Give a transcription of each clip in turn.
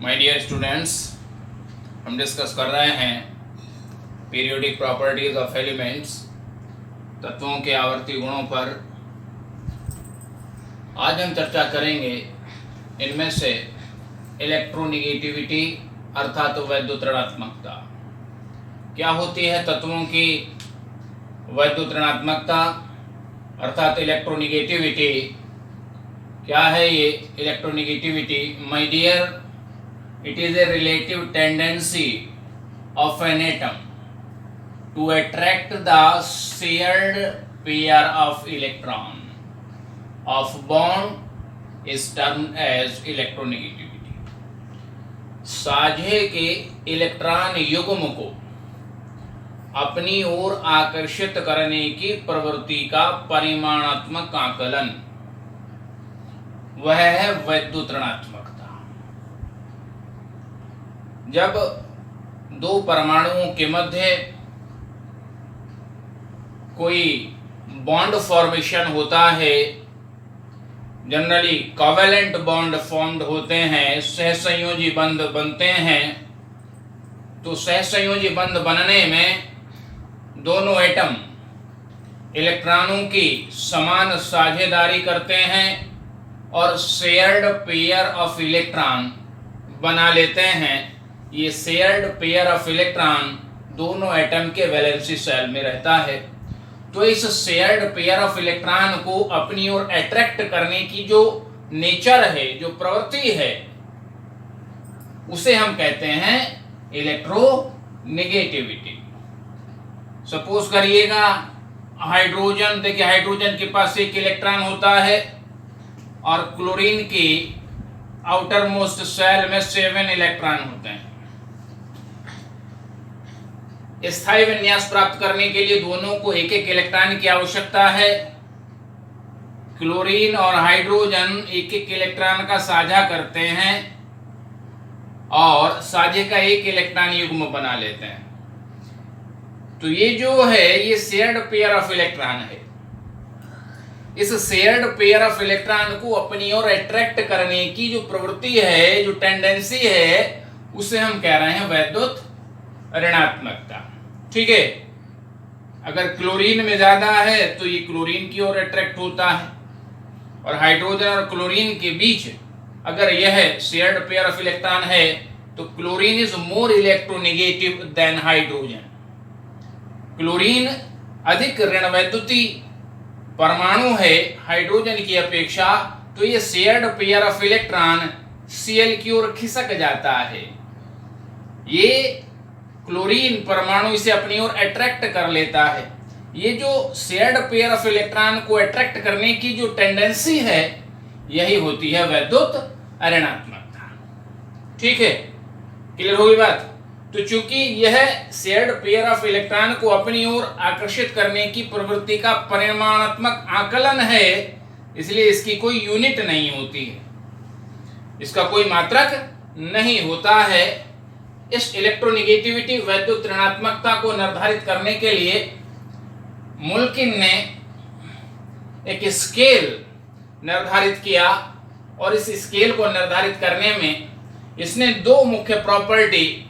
My dear students, हम discuss कर रहे हैं पीरियोडिक प्रॉपर्टीज ऑफ एलिमेंट्स, तत्वों के आवर्ती गुणों पर। आज हम चर्चा करेंगे इनमें से इलेक्ट्रोनिगेटिविटी अर्थात वैद्युत ऋणात्मकता। क्या होती है तत्वों की वैद्युत ऋणात्मकता अर्थात इलेक्ट्रोनिगेटिविटी? क्या है ये electronegativity? My dear, it is a relative tendency of an atom to attract the shared pair of electron of bond is termed as electronegativity। साझे के इलेक्ट्रॉन युग्म को अपनी ओर आकर्षित करने की प्रवृत्ति का परिमाणात्मक आकलन वह है वैद्युत ऋणात्मकता। जब दो परमाणुओं के मध्य कोई बॉन्ड फॉर्मेशन होता है, जनरली कोवेलेंट बॉन्ड फॉर्म्ड होते हैं, सहसंयोजी बंध बनते हैं, तो सहसंयोजी बंध बनने में दोनों एटम इलेक्ट्रॉनों की समान साझेदारी करते हैं और शेयर्ड पेयर ऑफ इलेक्ट्रॉन बना लेते हैं। ये शेयर्ड पेयर ऑफ इलेक्ट्रॉन दोनों एटम के वैलेंसी शेल में रहता है। तो इस शेयर्ड पेयर ऑफ इलेक्ट्रॉन को अपनी ओर अट्रैक्ट करने की जो नेचर है, जो प्रवृत्ति है, उसे हम कहते हैं इलेक्ट्रोनेगेटिविटी। सपोज करिएगा हाइड्रोजन, देखिए हाइड्रोजन के पास एक इलेक्ट्रॉन होता है और क्लोरीन की आउटर मोस्ट शेल में 7 इलेक्ट्रॉन होते हैं। स्थायी विन्यास प्राप्त करने के लिए दोनों को एक एक इलेक्ट्रॉन की आवश्यकता है। क्लोरीन और हाइड्रोजन एक एक इलेक्ट्रॉन का साझा करते हैं और साझे का एक इलेक्ट्रॉन युग्म बना लेते हैं। तो ये जो है ये शेयर्ड पेयर ऑफ इलेक्ट्रॉन है। इस शेयर्ड पेयर ऑफ इलेक्ट्रॉन को अपनी ओर अट्रैक्ट करने की जो प्रवृत्ति है, जो टेंडेंसी है, उसे हम कह रहे हैं वैद्युत ऋणात्मकता। ठीक है, अगर क्लोरीन में ज्यादा है तो ये क्लोरीन की ओर अट्रैक्ट होता है, और हाइड्रोजन और क्लोरीन के बीच अगर यह शेयर्ड पेयर ऑफ इलेक्ट्रॉन है तो chlorine is more electronegative than hydrogen. Chlorine अधिक ऋण वैद्युती परमाणु है हाइड्रोजन की अपेक्षा, तो ये shared pair of electron Cl की ओर खिसक जाता है। ये क्लोरीन परमाणु इसे अपनी ओर अट्रैक्ट कर लेता है। ये जो शेयर्ड पेयर ऑफ इलेक्ट्रॉन को अट्रैक्ट करने की जो टेंडेंसी है, यही होती है वैद्युत ऋणात्मकता। ठीक है, क्लियर होगी बात? तो चूंकि यह शेयर्ड पेयर ऑफ इलेक्ट्रॉन को अपनी ओर आकर्षित करने की प्रवृत्ति का परिमाणात्मक आकलन है, इसलिए इसकी कोई यूनिट नहीं होती है, इसका कोई मात्रक नहीं होता है। इस इलेक्ट्रोनेगेटिविटी वैद्युत ऋणात्मकता को निर्धारित करने के लिए मुल्किन ने एक स्केल निर्धारित किया, और इस स्केल को निर्धारित करने में इसने दो मुख्य प्रॉपर्टी,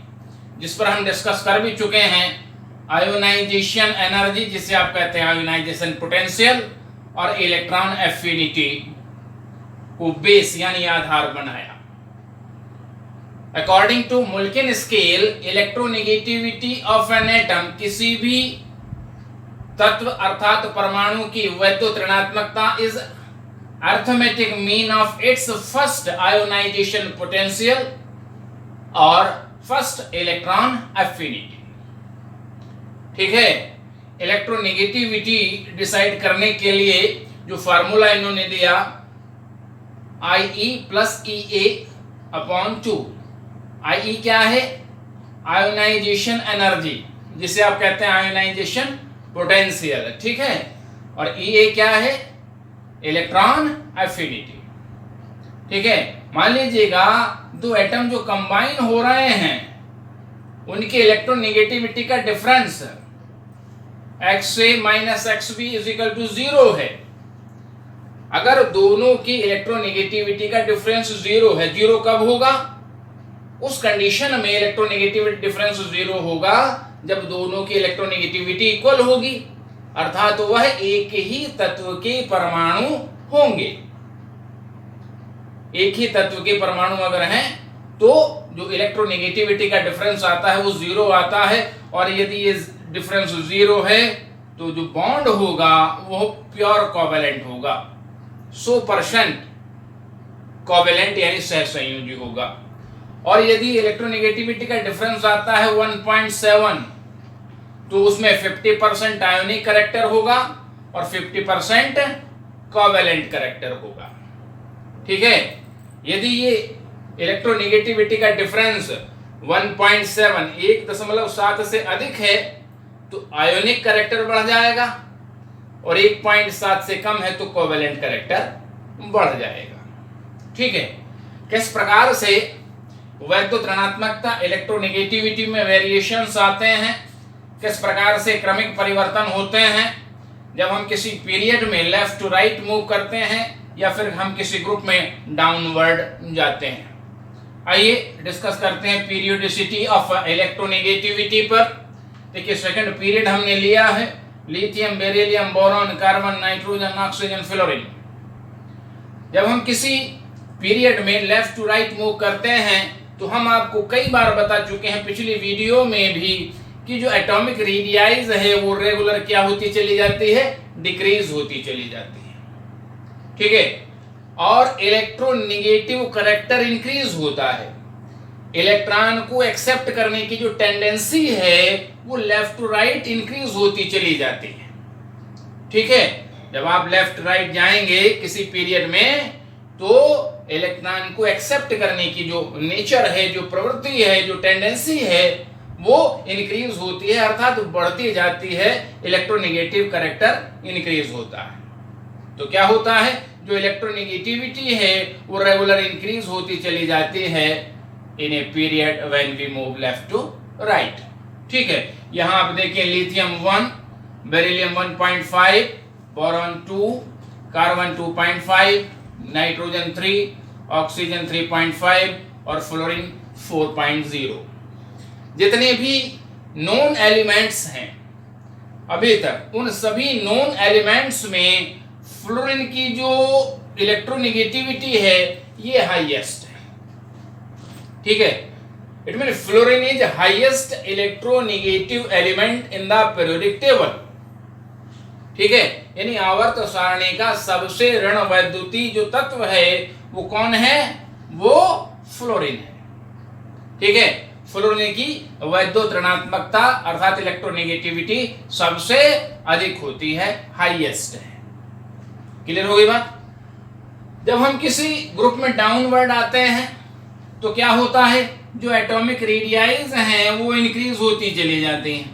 जिस पर हम डिस्कस कर भी चुके हैं, आयोनाइजेशन एनर्जी, जिसे आप कहते हैं आयोनाइजेशन पोटेंशियल, और इलेक्ट्रॉन एफिनिटी को बेस यानी आधार बनाया। According to Mulliken scale, electronegativity of an atom, किसी भी तत्व अर्थात परमाणु की वैद्युत ऋणात्मकता is arithmetic mean of its first ionization potential और फर्स्ट इलेक्ट्रॉन एफिनिटी। ठीक है, इलेक्ट्रोनेगेटिविटी डिसाइड करने के लिए जो फार्मूला इन्होंने दिया, IE + EA अपॉन 2। IE क्या है? आयोनाइजेशन एनर्जी, जिसे आप कहते हैं आयोनाइजेशन पोटेंशियल। ठीक है, और EA क्या है? Electron affinity. ठीक है, मान लीजिएगा दो एटम जो कंबाइन हो रहे हैं, उनकी इलेक्ट्रोनेगेटिविटी का डिफरेंस XA - XB = 0 है। अगर दोनों की इलेक्ट्रोनेगेटिविटी का डिफरेंस 0 है, 0 कब होगा? उस कंडीशन में इलेक्ट्रोनेगेटिविटी डिफरेंस 0 होगा जब दोनों की इलेक्ट्रोनेगेटिविटी इक्वल होगी, अर्थात वह एक ही तत्व के परमाणु होंगे। एक ही तत्व के परमाणु अगर हैं तो जो इलेक्ट्रोनेगेटिविटी का डिफरेंस आता है वो 0 आता है, और यदि ये डिफरेंस 0 है तो जो बॉन्ड होगा वो प्योर कोवेलेंट होगा, 100% कोवेलेंट यानी सहसंयोजी होगा। और यदि इलेक्ट्रोनेगेटिविटी का डिफरेंस आता है 1.7 तो उसमें 50% आयोनिक कैरेक्टर होगा और 50% कोवेलेंट कैरेक्टर होगा। ठीक है, यदि ये इलेक्ट्रोनेगेटिविटी का डिफरेंस 1.7 से अधिक है तो आयोनिक कैरेक्टर बढ़ जाएगा, और 1.7 से कम है तो कोवेलेंट कैरेक्टर बढ़ जाएगा। ठीक है, किस प्रकार से वैद्युत ऋणात्मकता इलेक्ट्रोनेगेटिविटी में वेरिएशंस आते हैं, किस प्रकार से क्रमिक परिवर्तन होते हैं जब हम किसी पीरियड में लेफ्ट टू राइट मूव करते हैं या फिर हम किसी ग्रुप में डाउनवर्ड जाते हैं। आइए डिस्कस करते हैं पीरियोडिसिटी ऑफ इलेक्ट्रोनेगेटिविटी पर। देखिए, सेकंड पीरियड हमने लिया है, lithium, beryllium, boron, carbon, nitrogen, oxygen, fluorine. जब हम किसी पीरियड में लेफ्ट टू राइट मूव करते हैं तो हम आपको कई बार बता चुके हैं पिछली वीडियो में भी कि जो एटॉमिक रेडियाइज है वो रेगुलर क्या होती चली जाती है, डिक्रीज होती चली जाती है। ठीक है, और इलेक्ट्रोनेगेटिव कैरेक्टर इंक्रीज होता है। इलेक्ट्रॉन को एक्सेप्ट करने की जो टेंडेंसी है वो लेफ्ट टू राइट इंक्रीज होती चली जाती है। ठीक है, जब आप लेफ्ट राइट जाएंगे किसी पीरियड में तो इलेक्ट्रॉन को एक्सेप्ट करने की जो नेचर है, जो प्रवृत्ति है, जो टेंडेंसी है वो इंक्रीज होती है, अर्थात बढ़ती जाती है, इलेक्ट्रोनेगेटिव कैरेक्टर इंक्रीज होता है। तो क्या होता है, जो इलेक्ट्रोनेगेटिविटी है वो रेगुलर इंक्रीज होती चली जाती है in a period when we move left to right. ठीक है, यहां आप देखिए lithium 1, beryllium 1.5, boron 2, carbon 2.5, nitrogen 3, oxygen 3.5 और फ्लोरीन 4.0। जितने भी नोन एलिमेंट्स हैं अभी तक, उन सभी नोन एलिमेंट्स में फ्लोरीन की जो इलेक्ट्रोनेगेटिविटी है ये हाईएस्ट है। ठीक है, it mean fluorine is highest electronegative element in the periodic table. ठीक है, यानी आवर्त सारणी का सबसे ऋण वैद्युतीय जो तत्व है वो कौन है, वो फ्लोरीन है। ठीक है, फ्लोरीन की वैद्युत ऋणात्मकता अर्थात इलेक्ट्रोनेगेटिविटी सबसे अधिक होती है, हाईएस्ट है। क्लियर हो गई बात। जब हम किसी ग्रुप में डाउनवर्ड आते हैं तो क्या होता है, जो एटॉमिक रेडियाइज हैं वो इंक्रीज होती चली जाती हैं,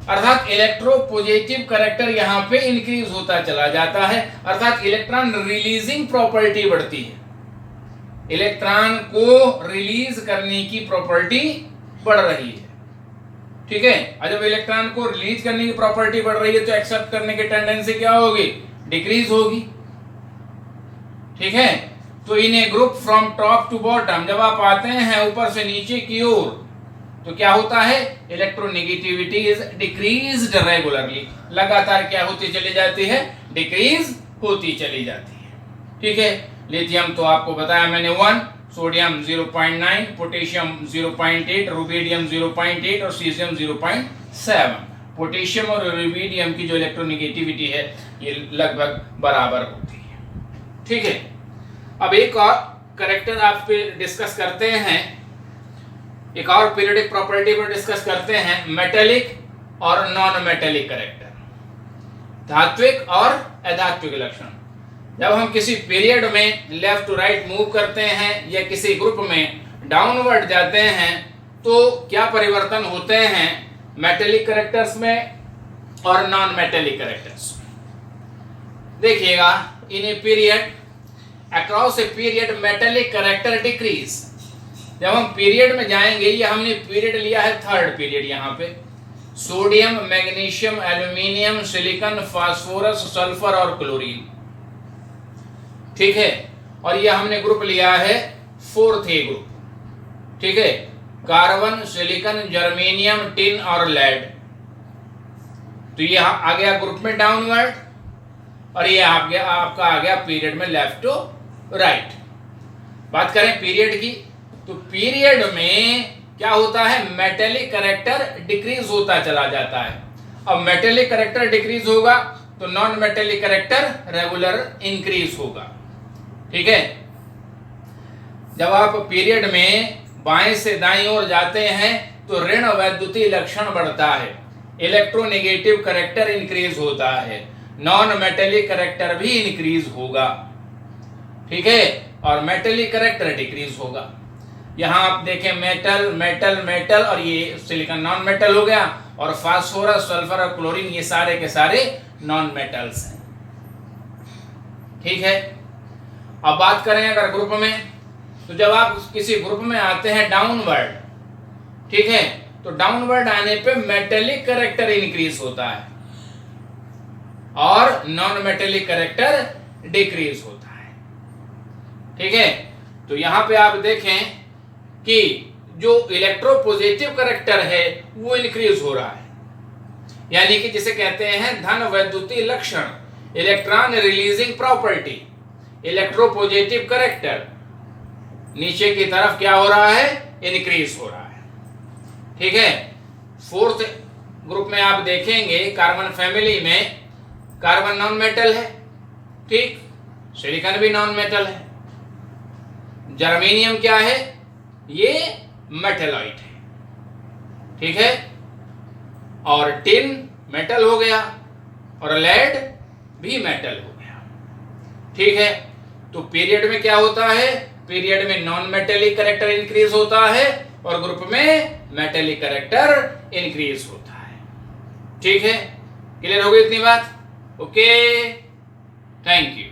अर्थात इलेक्ट्रोपॉजिटिव कैरेक्टर यहाँ पे इंक्रीज होता चला जाता है, अर्थात इलेक्ट्रॉन रिलीजिंग प्रॉपर्टी बढ़ती है, इलेक्ट्रॉन को रिलीज करने की प्रॉपर्टी बढ़ रही है। ठीक है, और जब इलेक्ट्रॉन को रिलीज करने की प्रॉपर्टी बढ़ रही है तो एक्सेप्ट करने की टेंडेंसी क्या होगी, डिक्रीज होगी। ठीक है, तो in a group from top to bottom, जब आप आते हैं ऊपर से नीचे की ओर तो क्या होता है, इलेक्ट्रोनेगेटिविटी इज डिक्रीज्ड रेगुलरली, लगातार क्या होती चली जाती है, डिक्रीज होती चली जाती है। ठीक है, लिथियम तो आपको बताया मैंने 1, सोडियम 0.9, पोटेशियम 0.8, रुबिडियम 0.8 और सीजियम 0.7। पोटेशियम और रुबिडियम की जो इलेक्ट्रोनेगेटिविटी है ये लगभग बराबर होती है। ठीक है, अब एक और कैरेक्टर आप पे डिस्कस करते हैं, एक और पीरियोडिक प्रॉपर्टी को डिस्कस करते हैं, मेटेलिक और नॉन मेटेलिक कैरेक्टर, धात्विक और अधात्विक लक्षण। जब हम किसी पीरियड में लेफ्ट टू राइट मूव करते हैं या किसी ग्रुप में डाउनवर्ड जाते हैं तो क्या परिवर्तन होते हैं मेटेलिक कैरेक्टर्स में और नॉन मेटेलिक कैरेक्टर्स। देखिएगा, in a period across a period metallic character decrease. जब हम पीरियड में जाएंगे, ये हमने पीरियड लिया है थर्ड पीरियड, यहाँ पे sodium, magnesium, aluminium, silicon, phosphorus, sulphur और क्लोरीन। ठीक है, और ये हमने ग्रुप लिया है फोर्थ ए ग्रुप। ठीक है, कार्बन, सिलिकॉन, जर्मेनियम, टिन और लेड। तो ये आ गया ग्रुप में डाउनवर्ड, और ये आपका आ गया पीरियड में लेफ्ट टू राइट। बात करें पीरियड की, तो पीरियड में क्या होता है, मेटेलिक कैरेक्टर डिक्रीज होता चला जाता है। अब मेटेलिक कैरेक्टर डिक्रीज होगा तो non metallic character regular increase होगा। ठीक है, जब आप पीरियड में बाएं से दाईं ओर जाते हैं तो ऋण वैद्युतीय लक्षण बढ़ता है, इलेक्ट्रोनेगेटिव कैरेक्टर इंक्रीज होता है, नॉन मेटेलिक कैरेक्टर भी इंक्रीज होगा। ठीक है, और मेटेलिक कैरेक्टर डिक्रीज होगा। यहां आप देखें मेटल मेटल मेटल, और ये सिलिकॉन नॉन मेटल हो गया, और फास्फोरस, सल्फर और क्लोरीन ये सारे के सारे नॉन मेटल्स हैं। ठीक है, अब बात करें अगर ग्रुप में, तो जब आप किसी ग्रुप में आते हैं डाउनवर्ड, ठीक है, तो डाउनवर्ड आने पे मेटेलिक कैरेक्टर इंक्रीज होता है और नॉन मेटेलिक कैरेक्टर डिक्रीज होता है। ठीक है, तो यहां पे आप देखें कि जो इलेक्ट्रोपॉजिटिव कैरेक्टर है वो इंक्रीज हो रहा है, यानी कि जिसे कहते हैं धन वैद्युतीय लक्षण, electron releasing property, electropositive character नीचे की तरफ क्या हो रहा है, इंक्रीज हो रहा है। ठीक है, फोर्थ ग्रुप में आप देखेंगे कार्बन फैमिली में कार्बन नॉन मेटल है, ठीक, सिलिकॉन भी नॉन मेटल है, जर्मेनियम क्या है, ये मेटलॉइड है। ठीक है, और टिन मेटल हो गया और लेड भी मेटल हो गया। ठीक है, तो पीरियड में क्या होता है, पीरियड में नॉन मेटेलिक कैरेक्टर इंक्रीज होता है और ग्रुप में मेटेलिक कैरेक्टर इंक्रीज होता है। ठीक है, क्लियर हो गई इतनी बात? Okay, thank you.